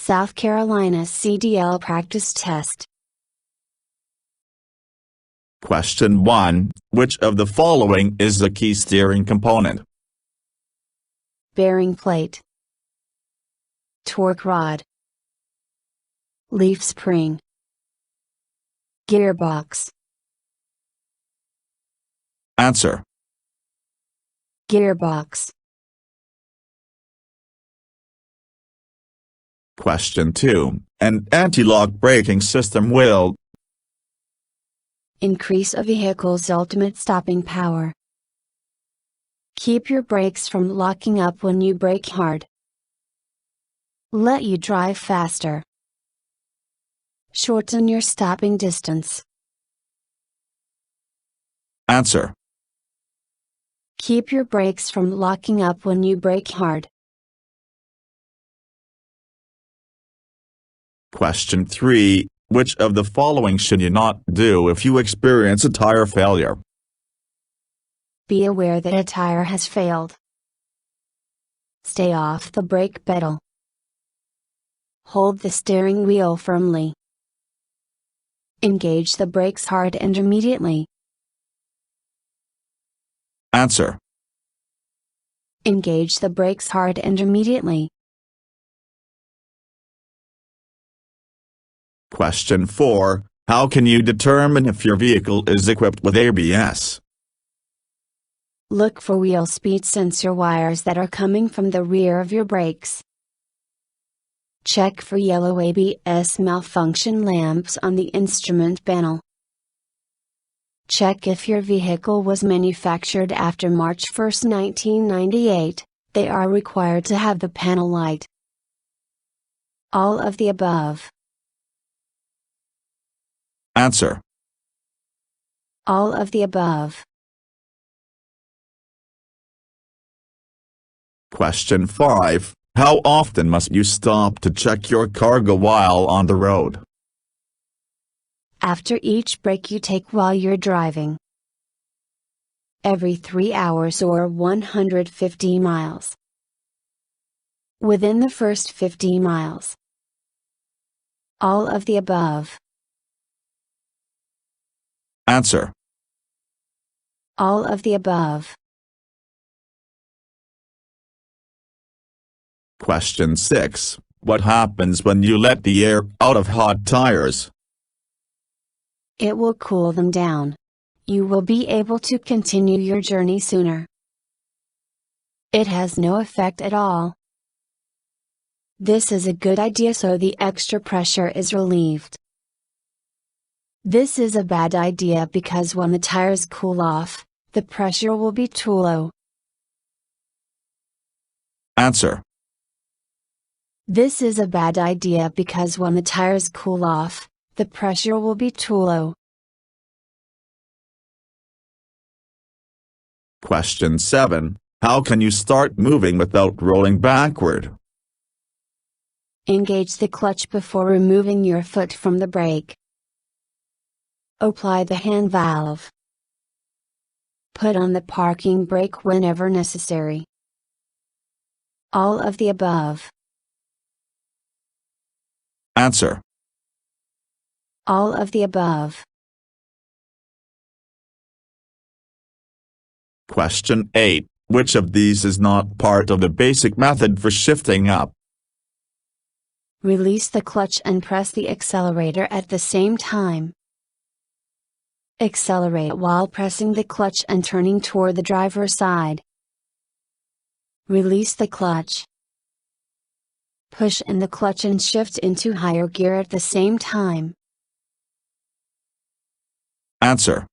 South Carolina CDL practice test. Question 1. Which of the following is the key steering component? Bearing plate, torque rod, leaf spring, gearbox. Answer. Gearbox. Question 2. An anti-lock braking system will Increase a vehicle's ultimate stopping power. Keep your brakes from locking up when you brake hard. Let you drive faster. Shorten your stopping distance. Answer. Keep your brakes from locking up when you brake hard. Question 3. Which of the following should you not do if you experience a tire failure? Be aware that a tire has failed. Stay off the brake pedal. Hold the steering wheel firmly. Engage the brakes hard and immediately. Answer. Engage the brakes hard and immediately. Question 4. How can you determine if your vehicle is equipped with ABS? Look for wheel speed sensor wires that are coming from the rear of your brakes. Check for yellow ABS malfunction lamps on the instrument panel. Check if your vehicle was manufactured after March 1, 1998, they are required to have the panel light. All of the above. Answer. All of the above. Question 5. How often must you stop to check your cargo while on the road? After each break you take while you're driving. Every 3 hours or 150 miles. Within the first 50 miles. All of the above. Answer. All of the above. Question 6. What happens when you let the air out of hot tires? It will cool them down. You will be able to continue your journey sooner. It has no effect at all. This is a good idea so the extra pressure is relieved. This is a bad idea because when the tires cool off, the pressure will be too low. Answer. This is a bad idea because when the tires cool off, the pressure will be too low. Question 7. How can you start moving without rolling backward? Engage the clutch before removing your foot from the brake. Apply the hand valve. Put on the parking brake whenever necessary. All of the above. Answer. All of the above. Question 8. Which of these is not part of the basic method for shifting up? Release the clutch and press the accelerator at the same time. Accelerate while pressing the clutch and turning toward the driver's side. Release the clutch. Push in the clutch and shift into higher gear at the same time. Answer.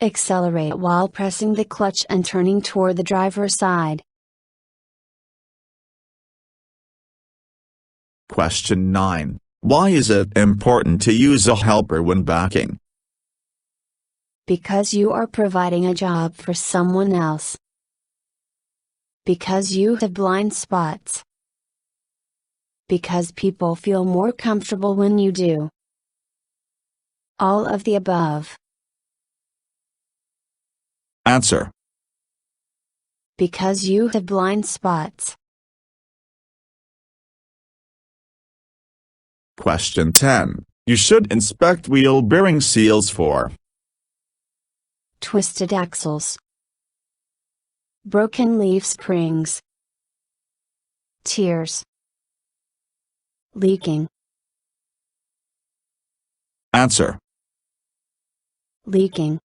Accelerate while pressing the clutch and turning toward the driver's side. Question 9. Why is it important to use a helper when backing? Because you are providing a job for someone else. Because you have blind spots. Because people feel more comfortable when you do. All of the above. Answer. Because you have blind spots. Question 10. You should inspect wheel bearing seals for twisted axles, broken leaf springs, tears, leaking. Answer. Leaking.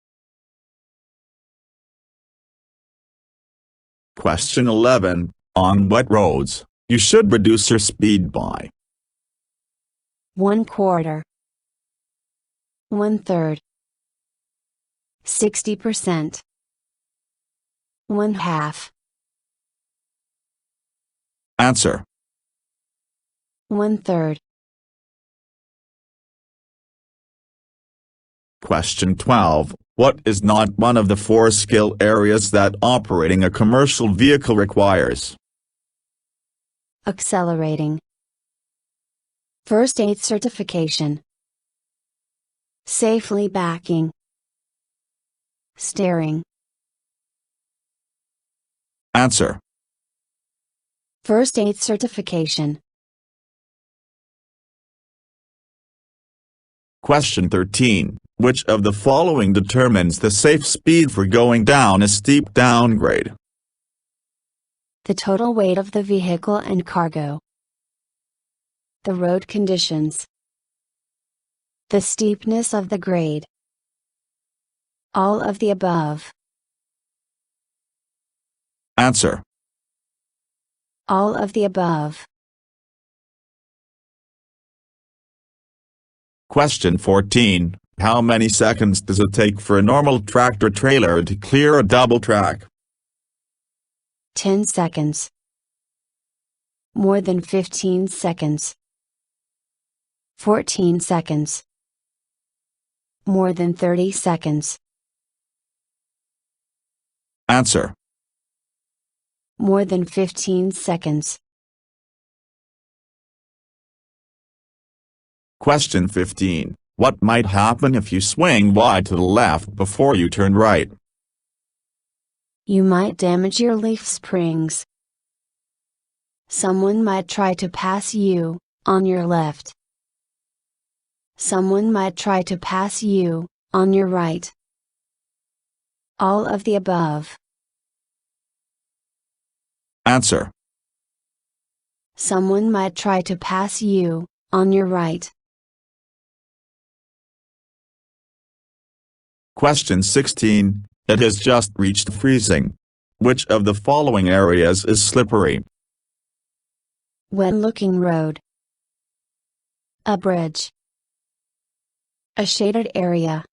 Question 11. On wet roads, you should reduce your speed by 1/4, 1/3, 60%, 1/2. Answer. 1/3. Question 12. What is not one of the 4 skill areas that operating a commercial vehicle requires? Accelerating, first aid certification, safely backing, steering. Answer. First aid certification. Question 13. Which of the following determines the safe speed for going down a steep downgrade? The total weight of the vehicle and cargo. The road conditions. The steepness of the grade. All of the above. Answer. All of the above. Question 14. How many seconds does it take for a normal tractor-trailer to clear a double track? 10 seconds. More than 15 seconds. 14 seconds. More than 30 seconds. Answer. More than 15 seconds. Question 15. What might happen if you swing wide to the left before you turn right? You might damage your leaf springs. Someone might try to pass you, on your left. Someone might try to pass you, on your right. All of the above. Answer. Someone might try to pass you, on your right. Question 16. It has just reached freezing. Which of the following areas is slippery? Wet-looking road. A bridge. A shaded area.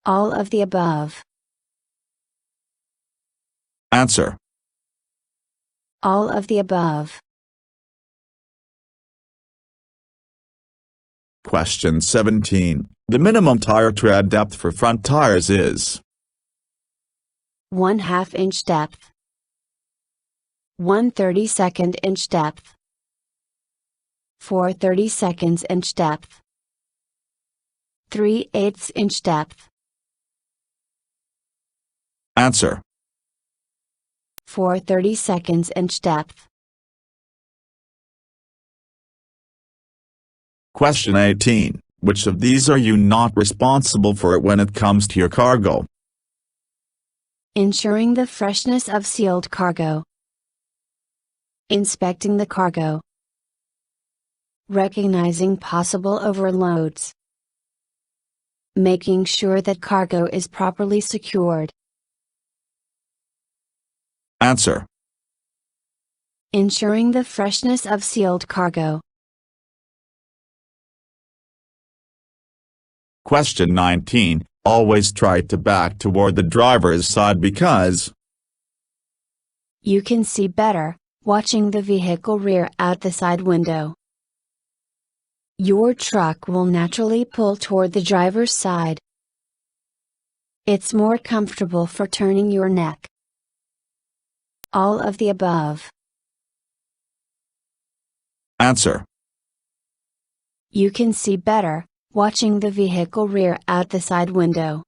All of the above. Answer. All of the above. Question 17. The minimum tire tread depth for front tires is 1/2 inch depth. 1/32 inch depth. 4/32 inch depth. 3/8 inch depth. Answer. 4/32 inch depth. Question 18. Which of these are you not responsible for when it comes to your cargo? Ensuring the freshness of sealed cargo. Inspecting the cargo. Recognizing possible overloads. Making sure that cargo is properly secured. Answer. Ensuring the freshness of sealed cargo. Question 19. Always try to back toward the driver's side because you can see better, watching the vehicle rear out the side window. Your truck will naturally pull toward the driver's side. It's more comfortable for turning your neck. All of the above. Answer. You can see better, watching the vehicle rear out the side window.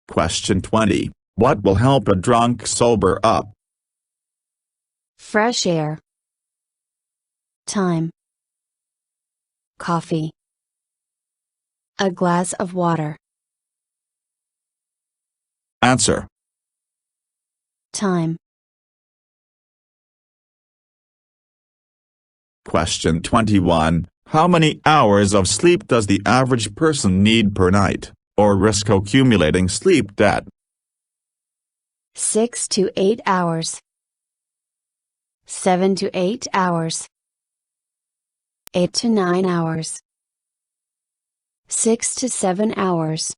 Question 20. What will help a drunk sober up? Fresh air. Time. Coffee. A glass of water. Answer. Time. Question 21. How many hours of sleep does the average person need per night, or risk accumulating sleep debt? 6 to 8 hours. 7 to 8 hours. 8 to 9 hours. 6 to 7 hours.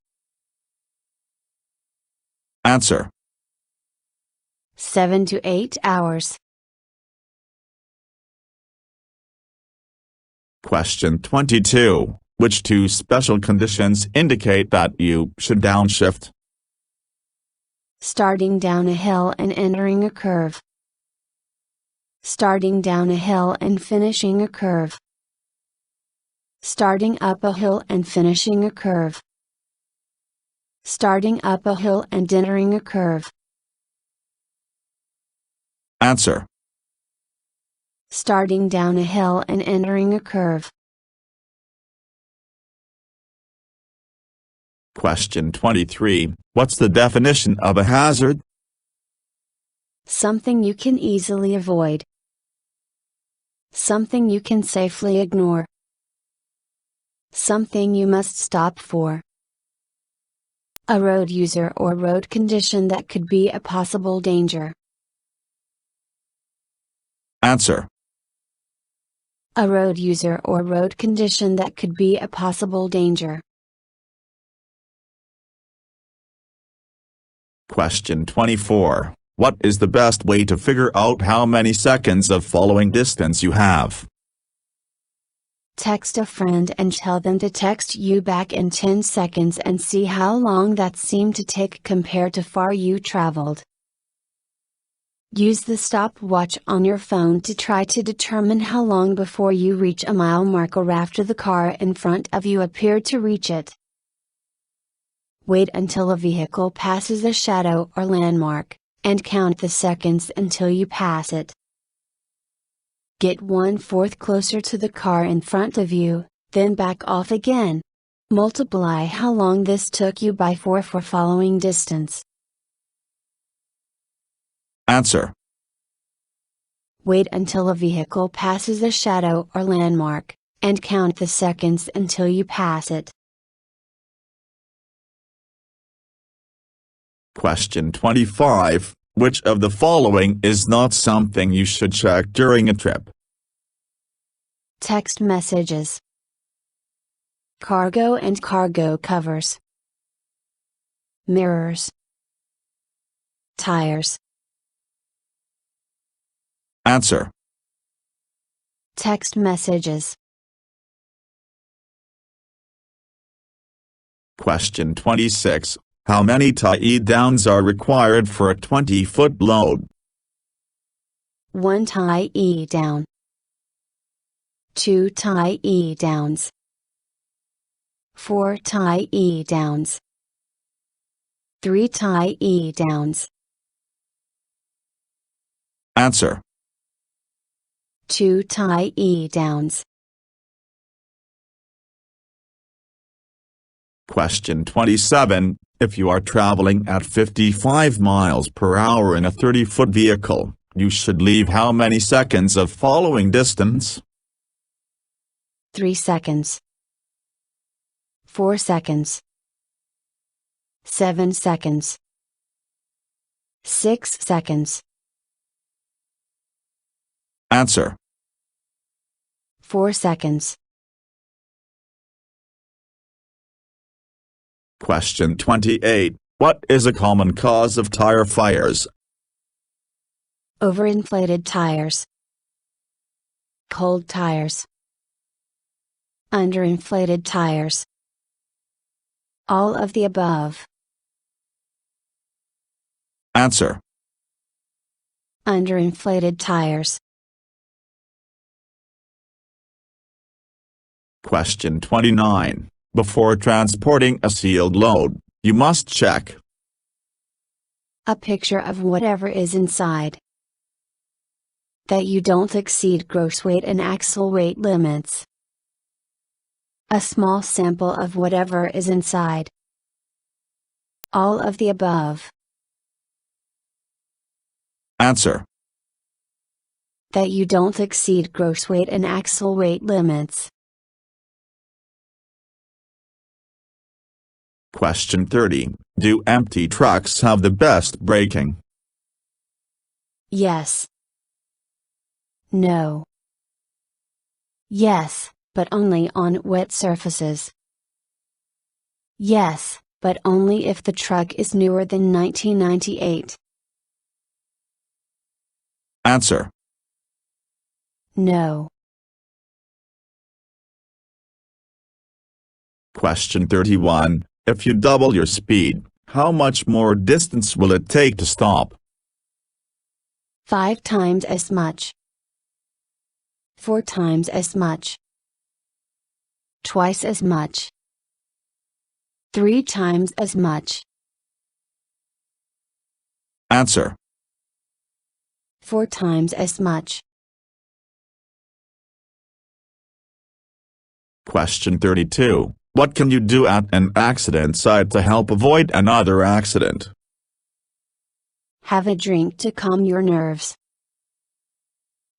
Answer. 7 to 8 hours. Question 22. Which two special conditions indicate that you should downshift? Starting down a hill and entering a curve. Starting down a hill and finishing a curve. Starting up a hill and finishing a curve. Starting up a hill and entering a curve. Answer. Starting down a hill and entering a curve. Question 23. What's the definition of a hazard? Something you can easily avoid. Something you can safely ignore. Something you must stop for. A road user or road condition that could be a possible danger. Answer. A road user or road condition that could be a possible danger. Question 24. What is the best way to figure out how many seconds of following distance you have? Text a friend and tell them to text you back in 10 seconds and see how long that seemed to take compared to far you traveled. Use the stopwatch on your phone to try to determine how long before you reach a mile marker after the car in front of you appeared to reach it. Wait until a vehicle passes a shadow or landmark, and count the seconds until you pass it. Get 1/4 closer to the car in front of you, then back off again. Multiply how long this took you by 4 for following distance. Answer. Wait until a vehicle passes a shadow or landmark, and count the seconds until you pass it. Question 25. Which of the following is not something you should check during a trip? Text messages. Cargo and cargo covers. Mirrors. Tires. Answer. Text messages. Question 26. How many tie-downs are required for a 20-foot load? 1 tie-down. 2 tie-downs. 4 tie-downs. 3 tie-downs. Answer. 2 tie-downs. Question 27. If you are traveling at 55 miles per hour in a 30-foot vehicle, you should leave how many seconds of following distance? 3 seconds. 4 seconds. 7 seconds. 6 seconds. Answer. 4 seconds. Question 28. What is a common cause of tire fires? Overinflated tires. Cold tires. Underinflated tires. All of the above. Answer. Underinflated tires. Question 29. Before transporting a sealed load, you must check A picture of whatever is inside. That you don't exceed gross weight and axle weight limits. A small sample of whatever is inside. All of the above. Answer. That you don't exceed gross weight and axle weight limits. Question 30. Do empty trucks have the best braking? Yes. No. Yes, but only on wet surfaces. Yes, but only if the truck is newer than 1998. Answer. No. Question 31. If you double your speed, how much more distance will it take to stop? 5 times as much. 4 times as much. Twice as much. 3 times as much. Answer. 4 times as much. Question 32. What can you do at an accident site to help avoid another accident? Have a drink to calm your nerves.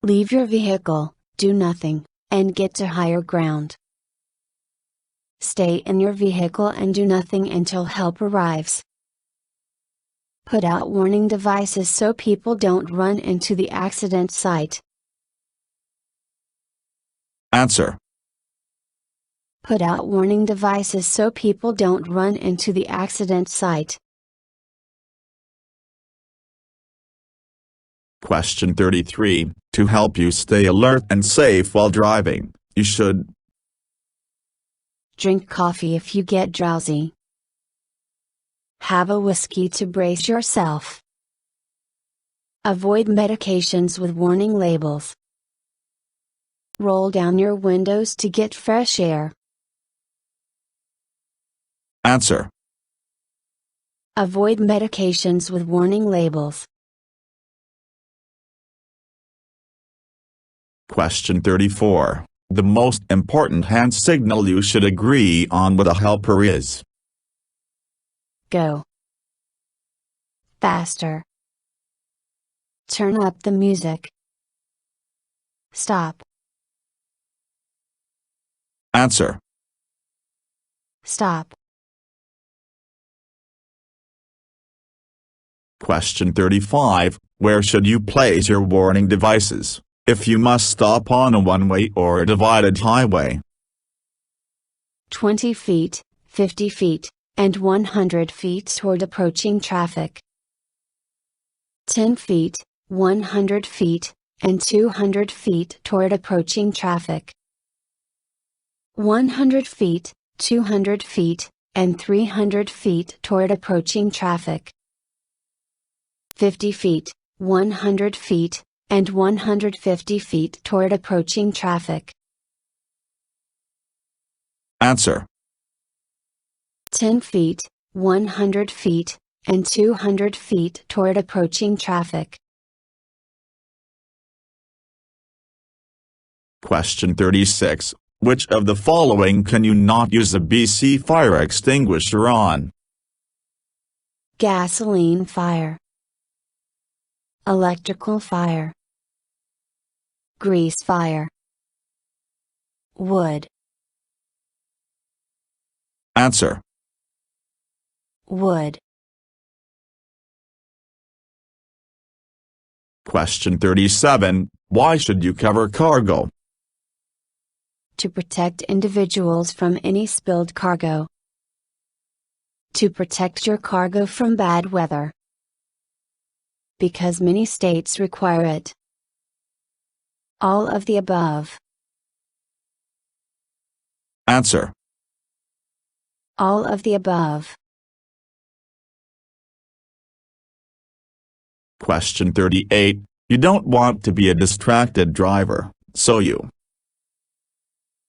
Leave your vehicle, do nothing, and get to higher ground. Stay in your vehicle and do nothing until help arrives. Put out warning devices so people don't run into the accident site. Answer. Put out warning devices so people don't run into the accident site. Question 33. To help you stay alert and safe while driving, you should drink coffee if you get drowsy. Have a whiskey to brace yourself. Avoid medications with warning labels. Roll down your windows to get fresh air. Answer. Avoid medications with warning labels. Question 34. The most important hand signal you should agree on with a helper is go. Faster. Turn up the music. Stop. Answer. Stop. Question 35. Where should you place your warning devices if you must stop on a one-way or a divided highway? 20 feet, 50 feet, and 100 feet toward approaching traffic. 10 feet, 100 feet, and 200 feet toward approaching traffic. 100 feet, 200 feet, and 300 feet toward approaching traffic. 50 feet, 100 feet, and 150 feet toward approaching traffic. Answer. 10 feet, 100 feet, and 200 feet toward approaching traffic. Question 36. Which of the following can you not use a BC fire extinguisher on? Gasoline fire. Electrical fire. Grease fire. Wood. Answer. Wood. Question 37. Why should you cover cargo? To protect individuals from any spilled cargo. To protect your cargo from bad weather. Because many states require it. All of the above. Answer. All of the above. Question 38. You don't want to be a distracted driver, so you,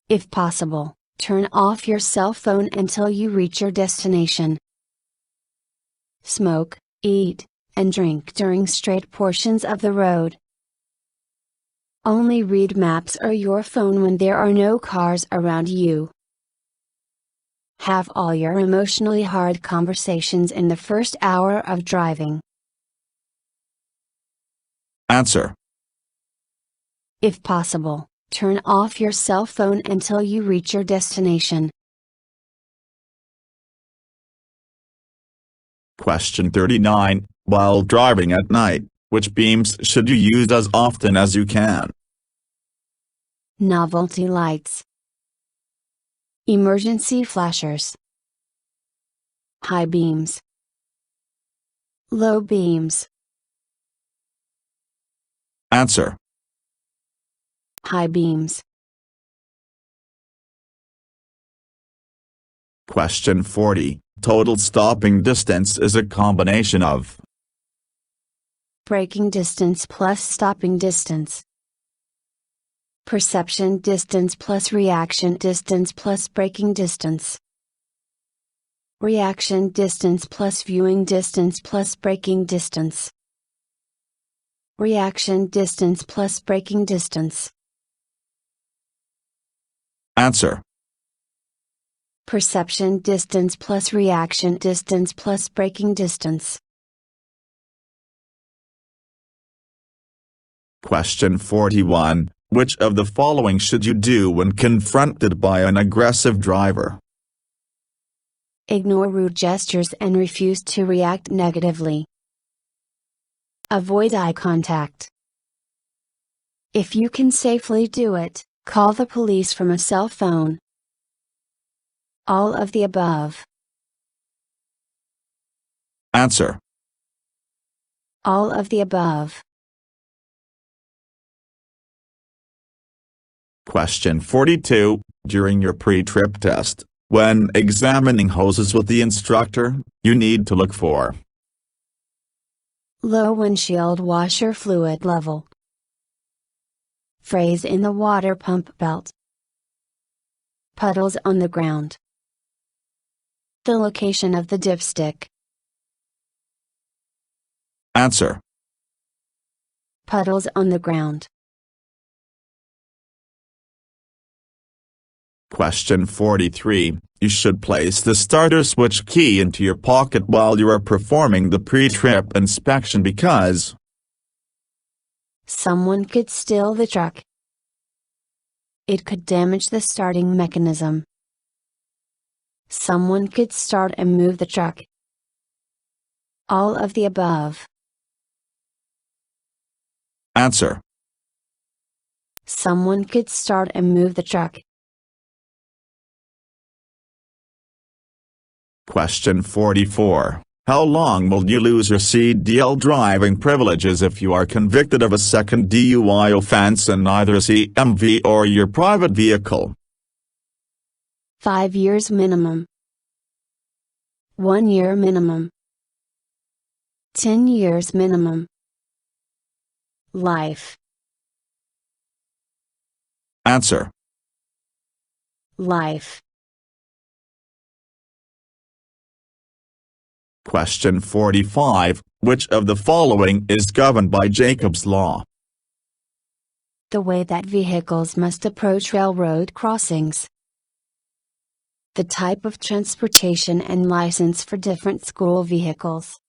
if possible, turn off your cell phone until you reach your destination. Smoke, eat, and drink during straight portions of the road. Only read maps or your phone when there are no cars around you. Have all your emotionally hard conversations in the first hour of driving. Answer. If possible, turn off your cell phone until you reach your destination. Question 39. While driving at night, which beams should you use as often as you can? Novelty lights. Emergency flashers. High beams. Low beams. Answer. High beams. Question 40. Total stopping distance is a combination of Braking distance plus stopping distance. Perception distance plus reaction distance plus braking distance. Reaction distance plus viewing distance plus braking distance. Reaction distance plus braking distance. Answer. Perception distance plus reaction distance plus braking distance. Question 41. Which of the following should you do when confronted by an aggressive driver? Ignore rude gestures and refuse to react negatively. Avoid eye contact. If you can safely do it, call the police from a cell phone. All of the above. Answer. All of the above. Question 42. During your pre-trip test, when examining hoses with the instructor, you need to look for Low windshield washer fluid level. Phrase in the water pump belt. Puddles on the ground. The location of the dipstick. Answer. Puddles on the ground. Question 43. You should place the starter switch key into your pocket while you are performing the pre-trip inspection because someone could steal the truck. It could damage the starting mechanism. Someone could start and move the truck. All of the above. Answer. Someone could start and move the truck. Question 44. How long will you lose your CDL driving privileges if you are convicted of a second DUI offense in either CMV or your private vehicle? 5 years minimum. 1 year minimum. 10 years minimum. Life. Answer. Life. Question 45. Which of the following is governed by Jacob's law? The way that vehicles must approach railroad crossings. The type of transportation and license for different school vehicles.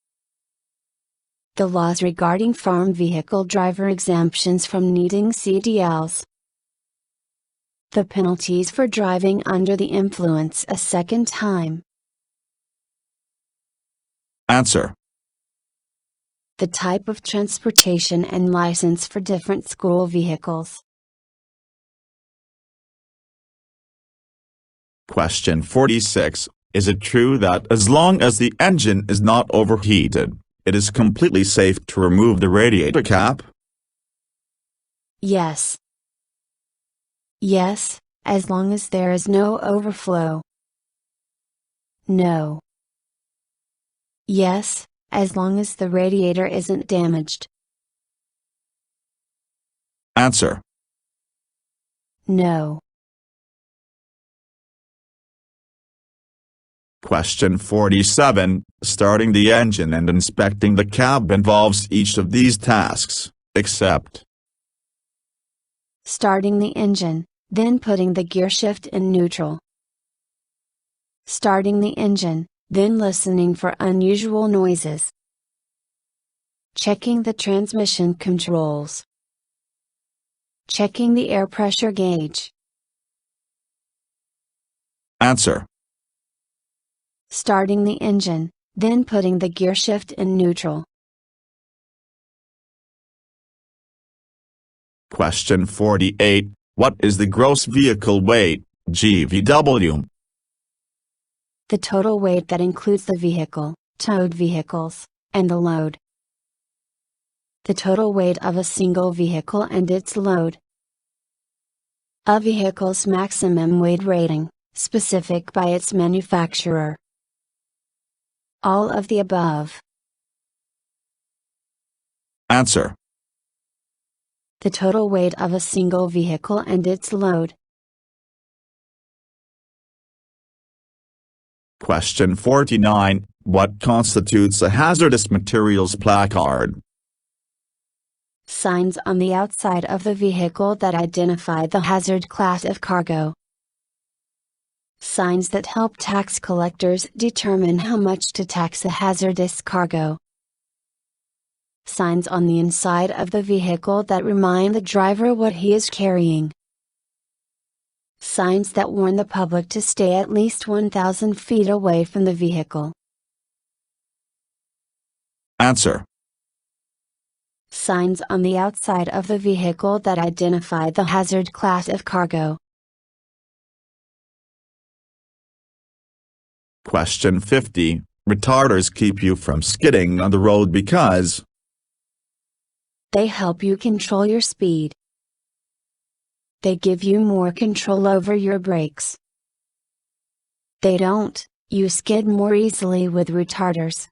The laws regarding farm vehicle driver exemptions from needing CDLs. The penalties for driving under the influence a second time. Answer. The type of transportation and license for different school vehicles. Question 46. Is it true that as long as the engine is not overheated, it is completely safe to remove the radiator cap? Yes. Yes, as long as there is no overflow. No. Yes, as long as the radiator isn't damaged. Answer. No. Question 47. Starting the engine and inspecting the cab involves each of these tasks, except Starting the engine, then putting the gear shift in neutral. Starting the engine, then listening for unusual noises. Checking the transmission controls. Checking the air pressure gauge. Answer. Starting the engine, then putting the gear shift in neutral. Question 48. What is the gross vehicle weight, GVW? The total weight that includes the vehicle, towed vehicles, and the load. The total weight of a single vehicle and its load. A vehicle's maximum weight rating, specific by its manufacturer. All of the above. Answer. The total weight of a single vehicle and its load. Question 49. What constitutes a hazardous materials placard? Signs on the outside of the vehicle that identify the hazard class of cargo. Signs that help tax collectors determine how much to tax a hazardous cargo. Signs on the inside of the vehicle that remind the driver what he is carrying. Signs that warn the public to stay at least 1,000 feet away from the vehicle. Answer. Signs on the outside of the vehicle that identify the hazard class of cargo. Question 50. Retarders keep you from skidding on the road because they help you control your speed. They give you more control over your brakes. They don't, you skid more easily with retarders.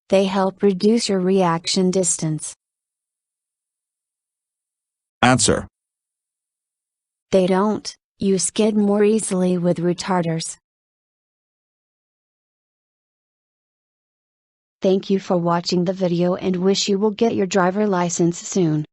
They help reduce your reaction distance. Answer. They don't, you skid more easily with retarders. Thank you for watching the video and wish you will get your driver license soon.